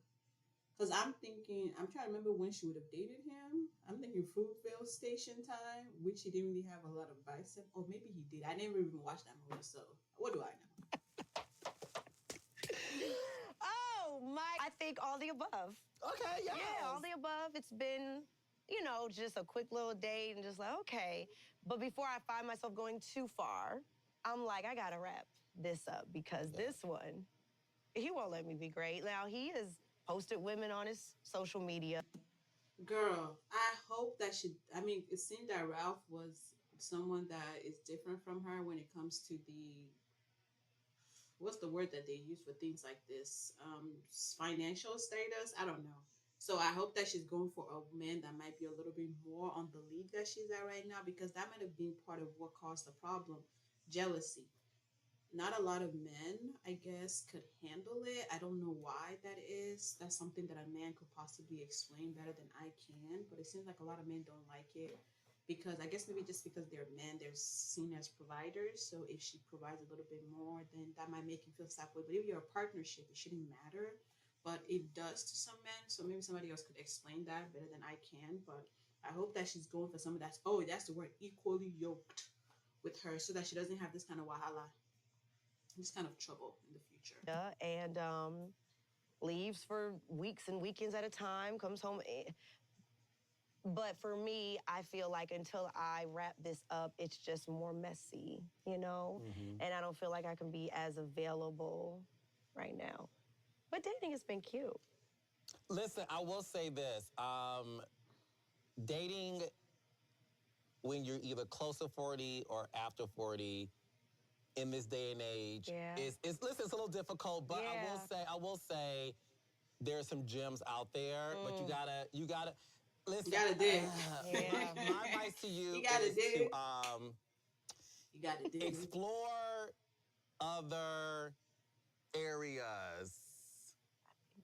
Because I'm trying to remember when she would have dated him. I'm thinking Fruitvale Station time, which he didn't really have a lot of biceps. Or maybe he did. I never even watched that movie, so what do I know? Oh my! I think all the above. Okay, yes. Yeah, all the above. It's been, just a quick little date and just like, okay. But before I find myself going too far, I'm like, I gotta wrap this up because this one, he won't let me be great. Now, he has posted women on his social media. Girl, I hope that it seemed that Ralph was someone that is different from her when it comes to what's the word that they use for things like this? Financial status? I don't know. So I hope that she's going for a man that might be a little bit more on the league that she's at right now, because that might have been part of what caused the problem. Jealousy. Not a lot of men, I guess, could handle it. I don't know why that is. That's something that a man could possibly explain better than I can. But it seems like a lot of men don't like it because I guess maybe just because they're men, they're seen as providers. So if she provides a little bit more, then that might make him feel that way. But if you're a partnership, it shouldn't matter. But it does to some men. So maybe somebody else could explain that better than I can. But I hope that she's going for someone that's the word, equally yoked with her, so that she doesn't have this kind of wahala, this kind of trouble in the future. And leaves for weeks and weekends at a time, comes home. But for me, I feel like until I wrap this up, it's just more messy, And I don't feel like I can be as available right now. But dating has been cute. Listen, I will say this. Dating when you're either close to 40 or after 40 in this day and age it's a little difficult, but I will say there's some gems out there, but you gotta listen. You gotta dig. My advice to you You gotta is dig. to You gotta dig. explore other areas.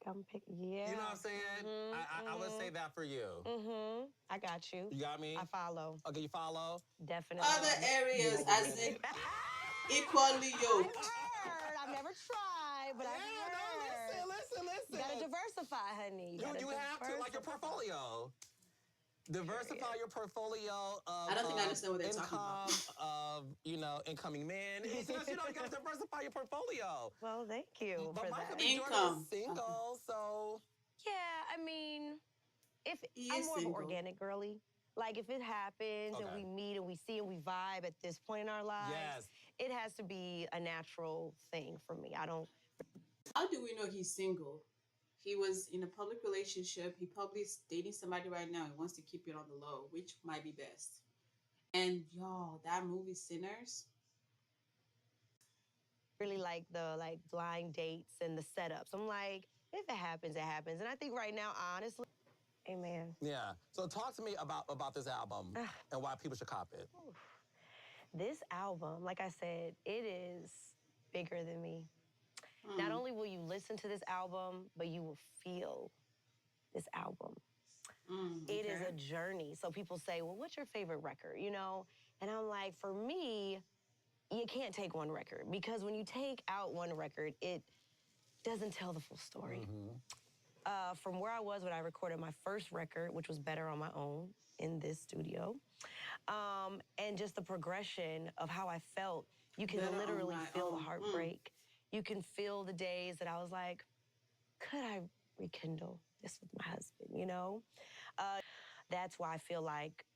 I'm picking, yeah. You know what I'm saying? I would say that for you. I got you. You got me? I follow. Okay, you follow? Definitely. Other areas, as in equally yoked. I've never tried, but I've heard. Listen. You gotta diversify, honey. You have to, like your portfolio. Diversify your portfolio of I don't think I understand what they're talking about. of, incoming men. It's just, you gotta diversify your portfolio. Well, thank you But for Michael that. B. Jordan is single, so. Yeah, I mean, He I'm is more of an single. organic girly. Like if it happens and we meet and we see and we vibe at this point in our lives, it has to be a natural thing for me. I don't. How do we know he's single? He was in a public relationship. He probably is dating somebody right now and wants to keep it on the low, which might be best. And y'all, that movie Sinners. Really like the blind dates and the setups. I'm like, if it happens, it happens. And I think right now, honestly, amen. Yeah. So talk to me about this album and why people should cop it. This album, like I said, it is bigger than me. Not only will you listen to this album, but you will feel this album. It is a journey. So people say, well, what's your favorite record? And I'm like, for me, you can't take one record because when you take out one record, it doesn't tell the full story. from where I was when I recorded my first record, which was Better on My Own in this studio, and just the progression of how I felt. You can Better on literally My feel the Own. heartbreak. You can feel the days that I was like, could I rekindle this with my husband, you know? That's why I feel like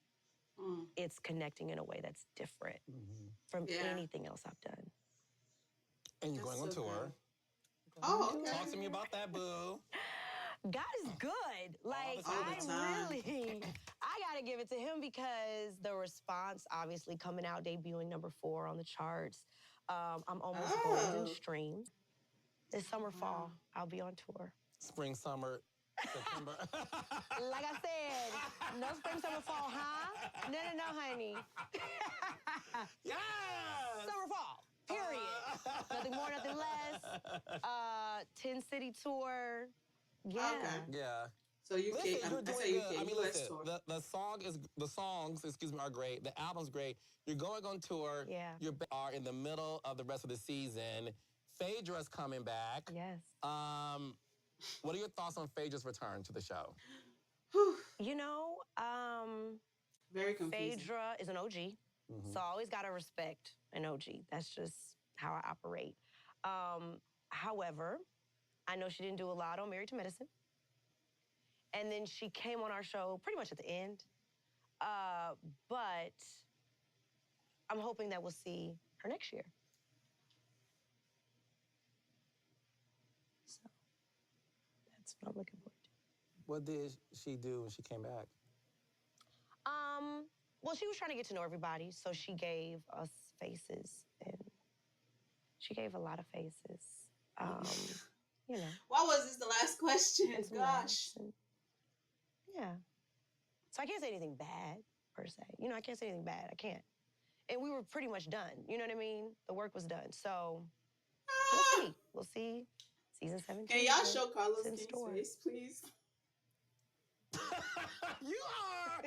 it's connecting in a way that's different from Yeah. anything else I've done. And you're That's going on so tour. good. Oh, okay. Talk to me about that, boo. God is good. Like, All the time. I gotta give it to him because the response, obviously, coming out, debuting number 4 on the charts. I'm almost gold in streams. This summer, fall, I'll be on tour. Spring, summer, September. Like I said, no spring, summer, fall, huh? No, honey. Yes! Summer, fall, period. Nothing more, nothing less. 10-city tour. Yeah. Okay. Yeah. So UK, Listen, you're I doing say good. UK, I mean, US listen, tour. the songs, are great. The album's great. You're going on tour. Yeah. You are in the middle of the rest of the season. Phaedra's coming back. Yes. What are your thoughts on Phaedra's return to the show? You know, Very confusing. Phaedra is an OG, so I always gotta respect an OG. That's just how I operate. However, I know she didn't do a lot on Married to Medicine. And then she came on our show pretty much at the end. But I'm hoping that we'll see her next year. So that's what I'm looking forward to. What did she do when she came back? Well, she was trying to get to know everybody, so she gave us faces, and she gave a lot of faces. You know. Why was this the last question? And some Gosh. laughs, and yeah. So I can't say anything bad, per se. You know, I can't say anything bad. I can't. And we were pretty much done. You know what I mean? The work was done. So we'll see. We'll see. Season 17. Can y'all show Carlos in King's store. face, please? You are.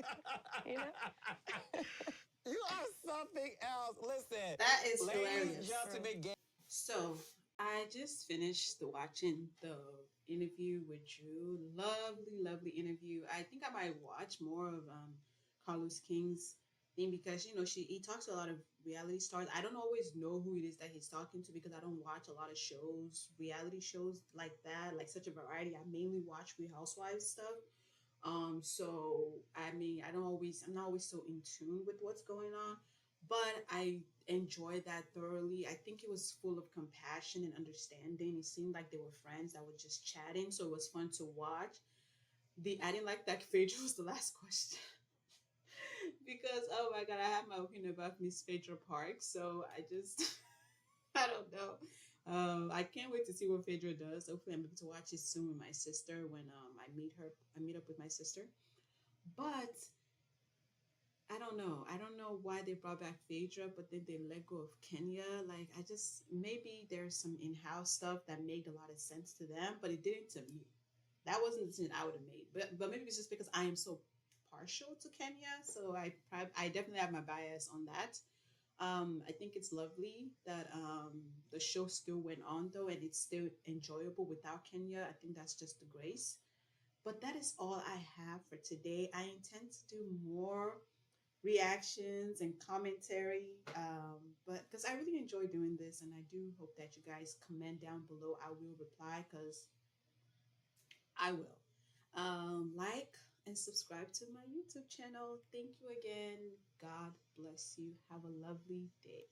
You know? You are something else. Listen. That is ladies hilarious. and gentlemen, So I just finished watching the interview with Drew. Lovely, lovely interview. I think I might watch more of Carlos King's thing because he talks to a lot of reality stars. I don't always know who it is that he's talking to because I don't watch a lot of shows, reality shows like that, like such a variety. I mainly watch Real Housewives stuff. So I mean, I'm not always so in tune with what's going on, but I enjoyed that thoroughly. I think it was full of compassion and understanding. It seemed like they were friends that were just chatting, so it was fun to watch. I didn't like that Phaedra was the last question. Because oh my god, I have my opinion about Miss Phaedra Park, so I just I don't know. I can't wait to see what Phaedra does. Hopefully, I'm able to watch it soon with my sister when I meet up with my sister. But I don't know. I don't know why they brought back Phaedra, but then they let go of Kenya. Like maybe there's some in-house stuff that made a lot of sense to them, but it didn't to me. That wasn't the decision I would have made. But maybe it's just because I am so partial to Kenya, so I definitely have my bias on that. I think it's lovely that the show still went on though, and it's still enjoyable without Kenya. I think that's just the grace. But that is all I have for today. I intend to do more reactions and commentary, but because I really enjoy doing this, and I do hope that you guys comment down below. I will reply because I will. Like and subscribe to my YouTube channel. Thank you again. God bless you. Have a lovely day.